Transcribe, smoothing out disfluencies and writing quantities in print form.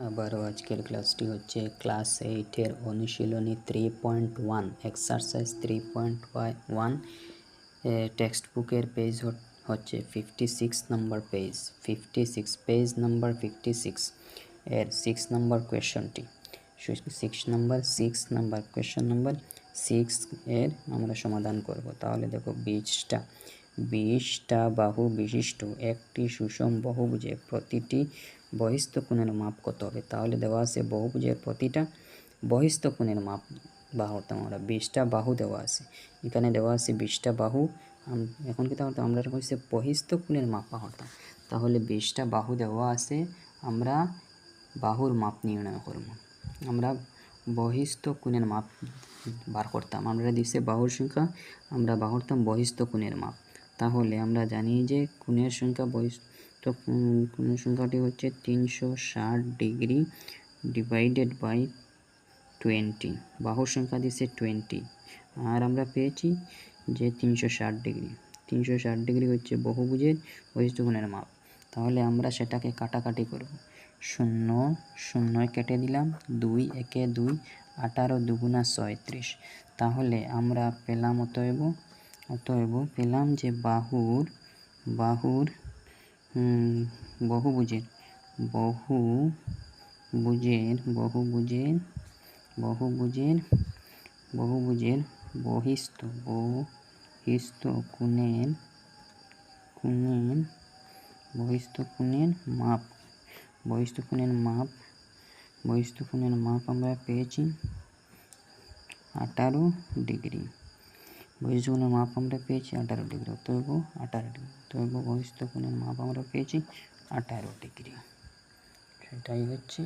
আবারও আজকের ক্লাসটি হচ্ছে ক্লাস 8-এর অনুশীলনী 3.1 এক্সারসাইজ 3.1 টেক্সট বুকের পেজ হচ্ছে 56 নম্বর পেজ পেজ নাম্বার 56 এর 6 নম্বর কোয়েশ্চনটি 6 নম্বর কোয়েশ্চন নাম্বার 6 এর আমরা সমাধান করব। তাহলে দেখো 20টা বাহু বিশিষ্ট একটি সুষম বহুভুজে প্রতিটি বহিস্থ কোণের মাপ কত হবে। তাহলে দেওয়া আছে বহুভুজের প্রতিটা বহিস্থ কোণের মাপ বাহুটা আমরা 20টা বাহু দেওয়া আছে, এখানে দেওয়া আছে 20টা বাহু। এখন কি তাহলে আমরা হচ্ছে বহিস্থ কোণের মাপ পাহতাম। তাহলে 20টা বাহু দেওয়া আছে, আমরা বাহুর মাপ নির্ণয় করব। আমরা বহিস্থ কোণের মাপ বার করতাম, আমরা দিচ্ছে বাহুর সংখ্যা, আমরা বার করতাম বহিস্থ কোণের মাপ। তাহলে আমরা জানি যে কোণের সংখ্যা বহিস্থ কোণের সংখ্যাটি হচ্ছে 360 ডিগ্রি ডিভাইডেড বাই 20। বাহুর সংখ্যা দিচ্ছে 20 আর আমরা পেয়েছি যে 360 ডিগ্রি হচ্ছে বহুভুজের বহিস্থ কোণের মাপ। তাহলে আমরা সেটাকে কাটাকাটি করব। 0 0 কেটে দিলাম, 2 একে 2, 18 দুগুণা 36। তাহলে আমরা পেলাম অতএব পেলাম যে বাহুর বহুভুজের বহিস্থ কোণের মাপ আমরা পেয়েছি 18 ডিগ্রি। বহিস্থ কোণের মাপ আমরা পেয়েছি 18 ডিগ্রি, অতএব 18 ডিগ্রি, অতএব বহিস্থ কোণের মাপ আমরা পেয়েছি 18 ডিগ্রি। সেটাই হচ্ছে